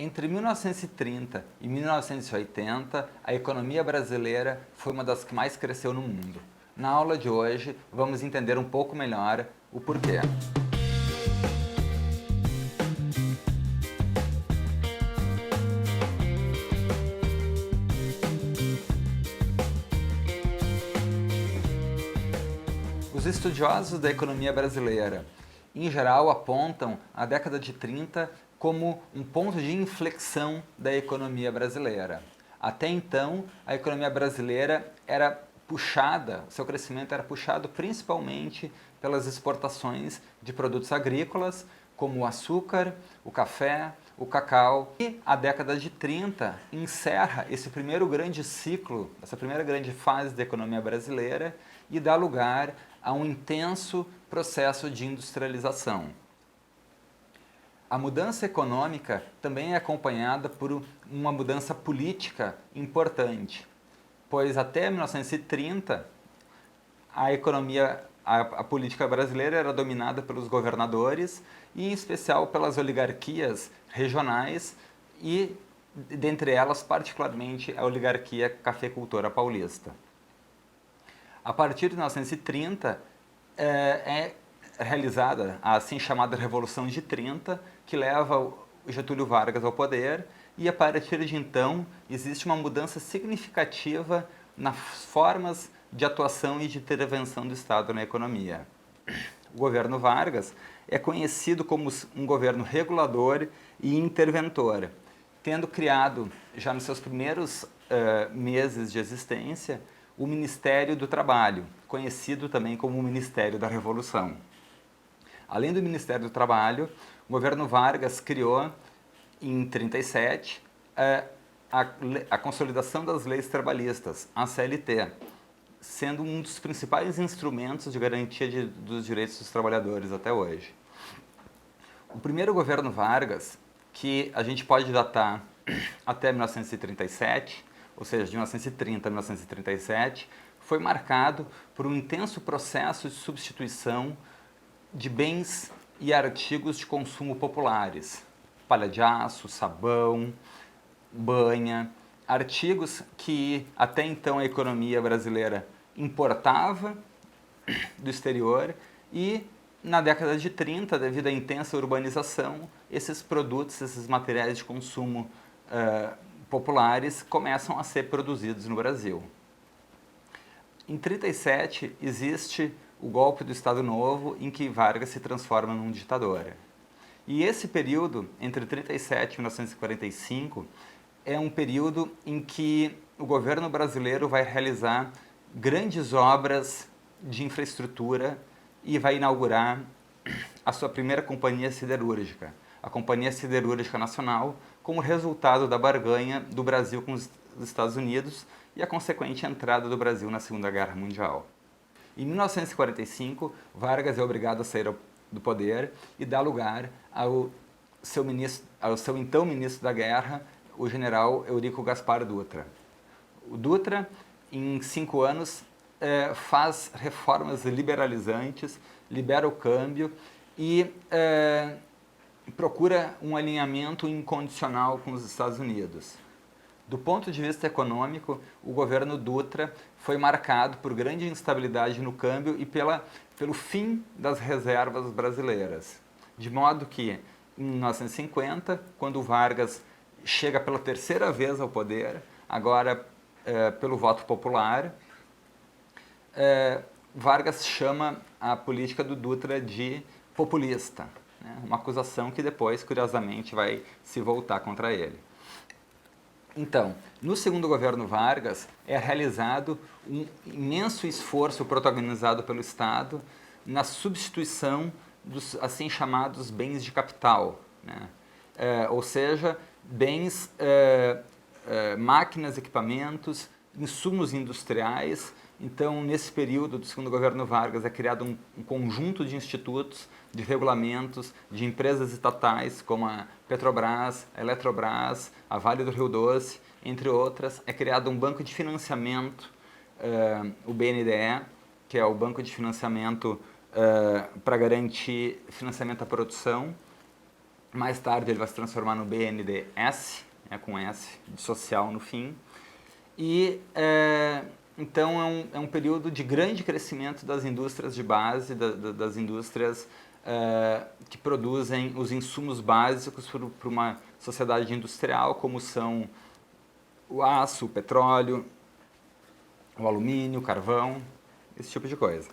Entre 1930 e 1980, a economia brasileira foi uma das que mais cresceu no mundo. Na aula de hoje, vamos entender um pouco melhor o porquê. Os estudiosos da economia brasileira, em geral, apontam a década de 30 como um ponto de inflexão da economia brasileira. Até então, a economia brasileira era puxada, seu crescimento era puxado principalmente pelas exportações de produtos agrícolas, como o açúcar, o café, o cacau. E a década de 30 encerra esse primeiro grande ciclo, essa primeira grande fase da economia brasileira e dá lugar a um intenso processo de industrialização. A mudança econômica também é acompanhada por uma mudança política importante, pois até 1930 a política brasileira era dominada pelos governadores e em especial pelas oligarquias regionais e dentre elas particularmente a oligarquia cafeicultora paulista. A partir de 1930 é realizada a assim chamada Revolução de 30, que leva o Getúlio Vargas ao poder, e a partir de então existe uma mudança significativa nas formas de atuação e de intervenção do Estado na economia. O governo Vargas é conhecido como um governo regulador e interventor, tendo criado, já nos seus primeiros meses de existência, o Ministério do Trabalho, conhecido também como o Ministério da Revolução. Além do Ministério do Trabalho, o governo Vargas criou, em 1937, a Consolidação das Leis Trabalhistas, a CLT, sendo um dos principais instrumentos de garantia dos direitos dos trabalhadores até hoje. O primeiro governo Vargas, que a gente pode datar até 1937, ou seja, de 1930 a 1937, foi marcado por um intenso processo de substituição de bens e artigos de consumo populares, palha de aço, sabão, banha, artigos que até então a economia brasileira importava do exterior e na década de 30, devido à intensa urbanização, esses produtos, esses materiais de consumo populares começam a ser produzidos no Brasil. Em 1937 existe o golpe do Estado Novo, em que Vargas se transforma num ditador. E esse período, entre 1937 e 1945, é um período em que o governo brasileiro vai realizar grandes obras de infraestrutura e vai inaugurar a sua primeira companhia siderúrgica, a Companhia Siderúrgica Nacional, como resultado da barganha do Brasil com os Estados Unidos e a consequente entrada do Brasil na Segunda Guerra Mundial. Em 1945, Vargas é obrigado a sair do poder e dá lugar ao seu então ministro da Guerra, o general Eurico Gaspar Dutra. O Dutra, em 5 anos, faz reformas liberalizantes, libera o câmbio e procura um alinhamento incondicional com os Estados Unidos. Do ponto de vista econômico, o governo Dutra foi marcado por grande instabilidade no câmbio e pelo fim das reservas brasileiras. De modo que, em 1950, quando Vargas chega pela terceira vez ao poder, agora pelo voto popular, Vargas chama a política do Dutra de populista, né? Uma acusação que depois, curiosamente, vai se voltar contra ele. Então, no segundo governo Vargas, é realizado um imenso esforço protagonizado pelo Estado na substituição dos assim chamados bens de capital, né? Ou seja, bens, máquinas, equipamentos, insumos industriais. Então, nesse período do segundo governo Vargas, é criado um conjunto de institutos, de regulamentos, de empresas estatais, como a Petrobras, a Eletrobras, a Vale do Rio Doce, entre outras. É criado um banco de financiamento, o BNDE, que é o banco de financiamento para garantir financiamento à produção. Mais tarde ele vai se transformar no BNDES, com S de social no fim. E então é um período de grande crescimento das indústrias de base, das indústrias que produzem os insumos básicos para uma sociedade industrial, como são o aço, o petróleo, o alumínio, o carvão, esse tipo de coisa.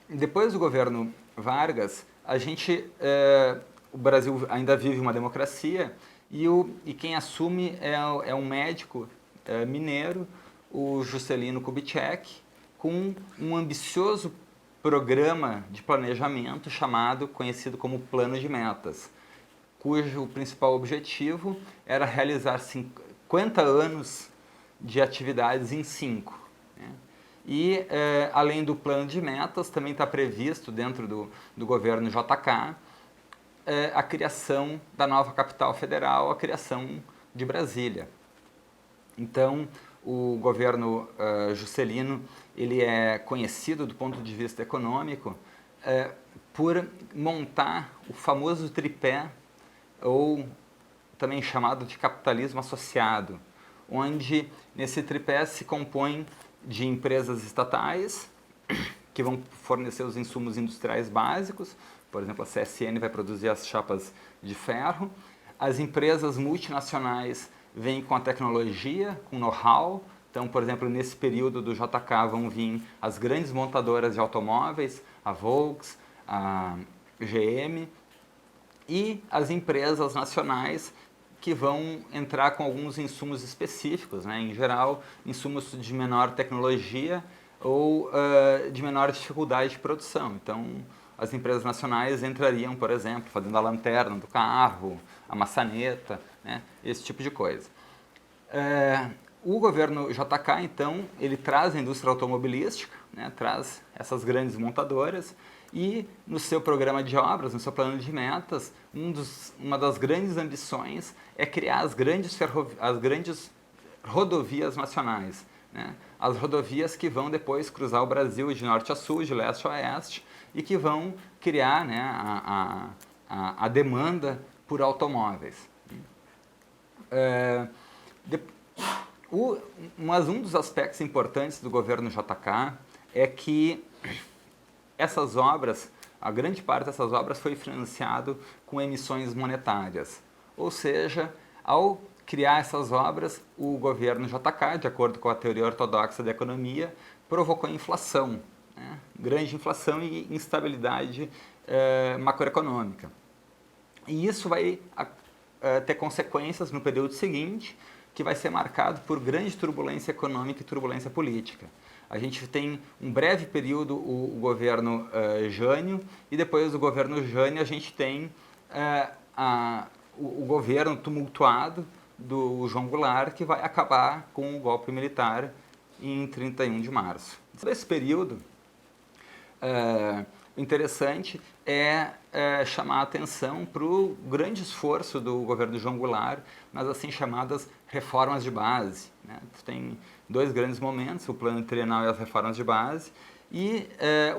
Depois do governo Vargas, o Brasil ainda vive uma democracia e quem assume é um médico mineiro, o Juscelino Kubitschek, com um ambicioso programa de planejamento conhecido como Plano de Metas, cujo principal objetivo era realizar 50 anos de atividades em 5. Né? E, além do plano de metas, também está previsto dentro do governo JK a criação da nova capital federal, a criação de Brasília. Então, o governo Juscelino ele é conhecido do ponto de vista econômico por montar o famoso tripé, ou também chamado de capitalismo associado, onde nesse tripé se compõe de empresas estatais que vão fornecer os insumos industriais básicos, por exemplo, a CSN vai produzir as chapas de ferro, as empresas multinacionais vêm com a tecnologia, com know-how, então, por exemplo, nesse período do JK vão vir as grandes montadoras de automóveis, a Volks, a GM, e as empresas nacionais que vão entrar com alguns insumos específicos, né? Em geral, insumos de menor tecnologia ou de menor dificuldade de produção. Então, as empresas nacionais entrariam, por exemplo, fazendo a lanterna do carro, a maçaneta, né? Esse tipo de coisa. O governo JK, então, ele traz a indústria automobilística, né? Traz essas grandes montadoras, e no seu programa de obras, no seu plano de metas, uma das grandes ambições é criar as grandes rodovias nacionais, né? As rodovias que vão depois cruzar o Brasil de norte a sul, de leste a oeste, e que vão criar, né, a demanda por automóveis. Mas um dos aspectos importantes do governo JK é que essas obras, a grande parte dessas obras foi financiado com emissões monetárias. Ou seja, ao criar essas obras, o governo JK, de acordo com a teoria ortodoxa da economia, provocou inflação, né? Grande inflação e instabilidade macroeconômica. E isso vai ter consequências no período seguinte, que vai ser marcado por grande turbulência econômica e turbulência política. A gente tem um breve período o governo Jânio, e depois do governo Jânio a gente tem o governo tumultuado do João Goulart, que vai acabar com o golpe militar em 31 de março. Nesse período, o interessante é chamar a atenção para o grande esforço do governo João Goulart nas assim chamadas reformas de base, né? Tem dois grandes momentos, o plano trienal e as reformas de base, e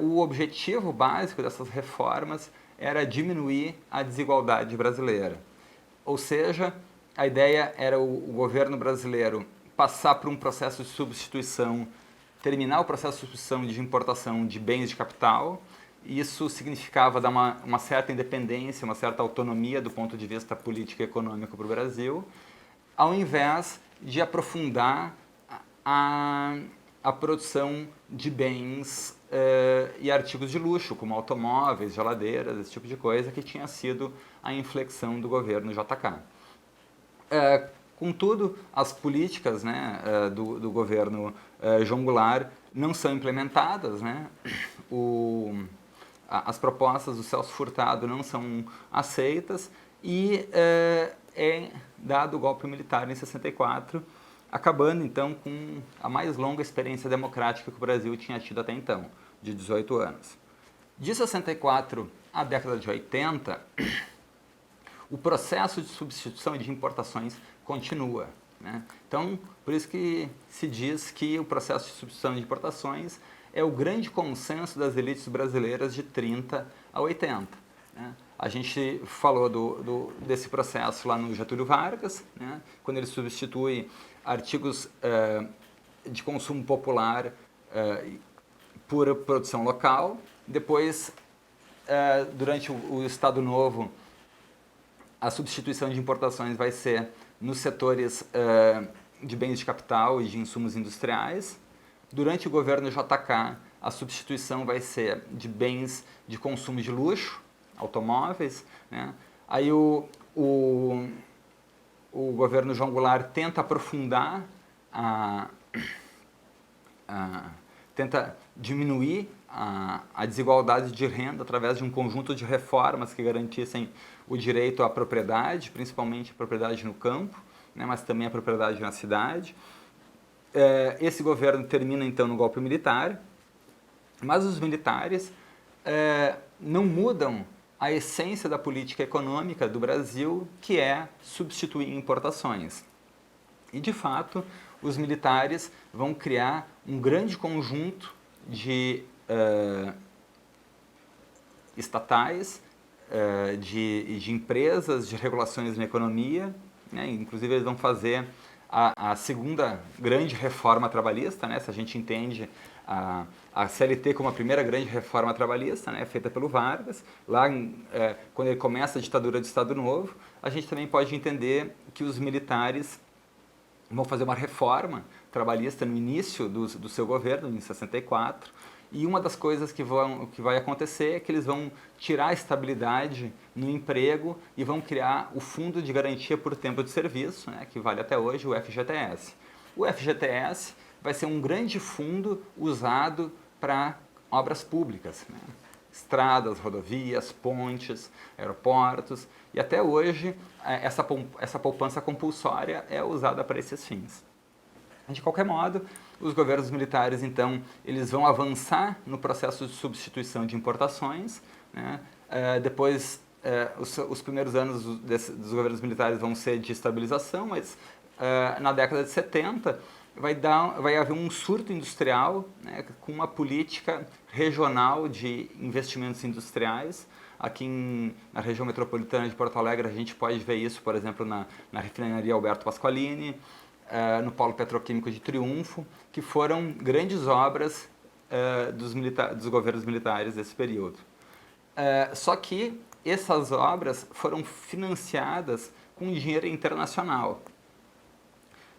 o objetivo básico dessas reformas era diminuir a desigualdade brasileira. Ou seja, a ideia era o governo brasileiro passar por um processo de substituição, terminar o processo de substituição de importação de bens de capital. Isso significava dar uma certa independência, uma certa autonomia do ponto de vista político e econômico para o Brasil, ao invés de aprofundar a produção de bens e artigos de luxo, como automóveis, geladeiras, esse tipo de coisa, que tinha sido a inflexão do governo JK. Contudo, as políticas, né, do governo João Goulart não são implementadas, né? As propostas do Celso Furtado não são aceitas e é dado o golpe militar em 64, acabando então com a mais longa experiência democrática que o Brasil tinha tido até então, de 18 anos. De 64 à década de 80, o processo de substituição e de importações continua, né? Então, por isso que se diz que o processo de substituição de importações é o grande consenso das elites brasileiras de 30 a 80. Né? A gente falou desse processo lá no Getúlio Vargas, né, quando ele substitui artigos de consumo popular por produção local. Depois, durante o Estado Novo, a substituição de importações vai ser nos setores de bens de capital e de insumos industriais. Durante o governo JK, a substituição vai ser de bens de consumo de luxo, automóveis, né? Aí o governo João Goulart tenta aprofundar, tenta diminuir a desigualdade de renda através de um conjunto de reformas que garantissem o direito à propriedade, principalmente a propriedade no campo, né, mas também a propriedade na cidade. Esse governo termina então no golpe militar, mas os militares não mudam a essência da política econômica do Brasil, que é substituir importações. E, de fato, os militares vão criar um grande conjunto de estatais, de empresas, de regulações na economia, né? Inclusive eles vão fazer a segunda grande reforma trabalhista, né? Se a gente entende a CLT como a primeira grande reforma trabalhista, né, feita pelo Vargas, lá quando ele começa a ditadura do Estado Novo, a gente também pode entender que os militares vão fazer uma reforma trabalhista no início do seu governo, em 64, e uma das coisas que vai acontecer é que eles vão tirar a estabilidade no emprego e vão criar o Fundo de Garantia por Tempo de Serviço, né, que vale até hoje, o FGTS. O FGTS vai ser um grande fundo usado para obras públicas, né? Estradas, rodovias, pontes, aeroportos, e até hoje essa poupança compulsória é usada para esses fins. De qualquer modo, os governos militares, então, eles vão avançar no processo de substituição de importações, né? Depois, os primeiros anos dos governos militares vão ser de estabilização, mas na década de 70 vai haver um surto industrial, né, com uma política regional de investimentos industriais. Aqui na região metropolitana de Porto Alegre a gente pode ver isso, por exemplo, na refinaria Alberto Pasqualini, no polo petroquímico de Triunfo, que foram grandes obras dos governos militares desse período. Só que essas obras foram financiadas com dinheiro internacional.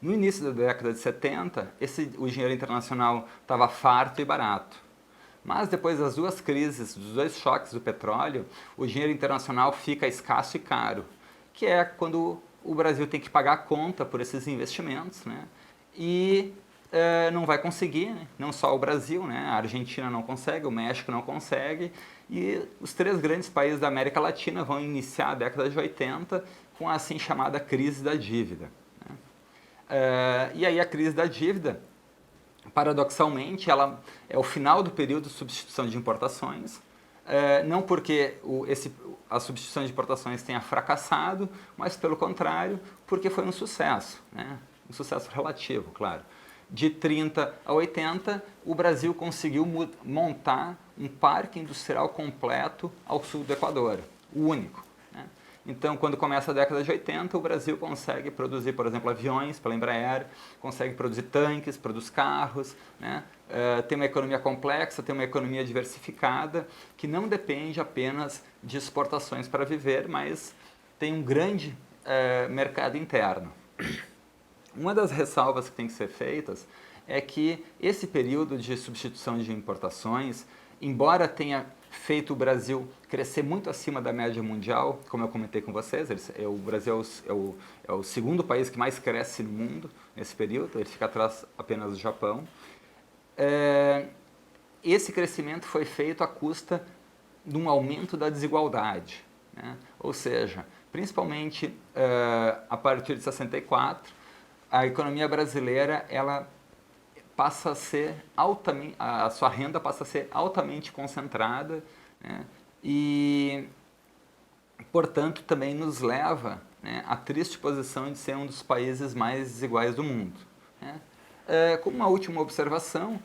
No início da década de 70, o dinheiro internacional estava farto e barato. Mas depois das duas crises, dos dois choques do petróleo, o dinheiro internacional fica escasso e caro, que é quando o Brasil tem que pagar a conta por esses investimentos, né? E não vai conseguir, né? Não só o Brasil, né? A Argentina não consegue, o México não consegue, e os três grandes países da América Latina vão iniciar a década de 80 com a assim chamada crise da dívida. E aí a crise da dívida, paradoxalmente, ela é o final do período de substituição de importações, não porque a substituição de importações tenha fracassado, mas pelo contrário, porque foi um sucesso, né? Um sucesso relativo, claro. De 30 a 80, o Brasil conseguiu montar um parque industrial completo ao sul do Equador, o único. Então, quando começa a década de 80, o Brasil consegue produzir, por exemplo, aviões pela Embraer, consegue produzir tanques, produz carros, né? Tem uma economia complexa, tem uma economia diversificada, que não depende apenas de exportações para viver, mas tem um grande mercado interno. Uma das ressalvas que tem que ser feitas é que esse período de substituição de importações, embora tenha feito o Brasil crescer muito acima da média mundial, como eu comentei com vocês, o Brasil é o segundo país que mais cresce no mundo nesse período, ele fica atrás apenas do Japão. Esse crescimento foi feito à custa de um aumento da desigualdade, né? Ou seja, principalmente a partir de 64, a economia brasileira ela passa a ser a sua renda passa a ser altamente concentrada, né? E, portanto, também nos leva, né, à triste posição de ser um dos países mais desiguais do mundo, né? Como uma última observação,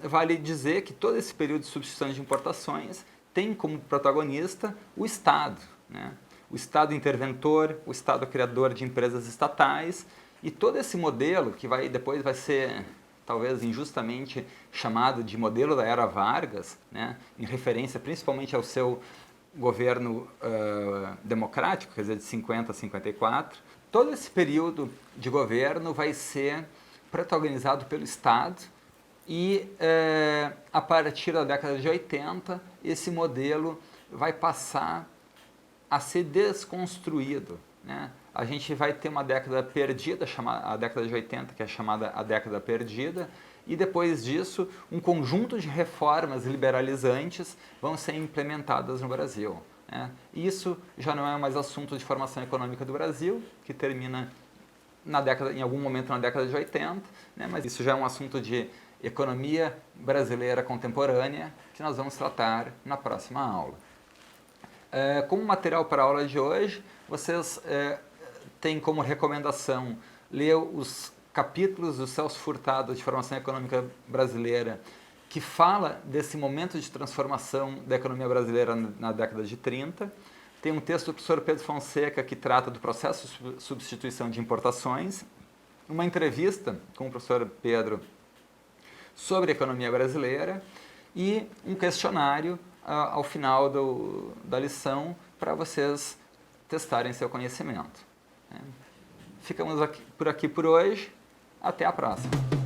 vale dizer que todo esse período de substituição de importações tem como protagonista o Estado, né? O Estado interventor, o Estado criador de empresas estatais, e todo esse modelo que depois vai ser talvez injustamente chamado de modelo da era Vargas, né? Em referência principalmente ao seu governo democrático, quer dizer, de 50 a 54, todo esse período de governo vai ser protagonizado pelo Estado e a partir da década de 80 esse modelo vai passar a ser desconstruído, né? A gente vai ter uma década perdida, a década de 80, que é chamada a década perdida, e depois disso um conjunto de reformas liberalizantes vão ser implementadas no Brasil, né? Isso já não é mais assunto de formação econômica do Brasil, que termina em algum momento na década de 80, né? Mas isso já é um assunto de economia brasileira contemporânea, que nós vamos tratar na próxima aula. Como material para a aula de hoje, vocês têm como recomendação ler os capítulos do Celso Furtado de Formação Econômica Brasileira, que fala desse momento de transformação da economia brasileira na década de 30. Tem um texto do professor Pedro Fonseca que trata do processo de substituição de importações, uma entrevista com o professor Pedro sobre a economia brasileira e um questionário ao final da lição para vocês testarem seu conhecimento. Ficamos por aqui por hoje. Até a próxima.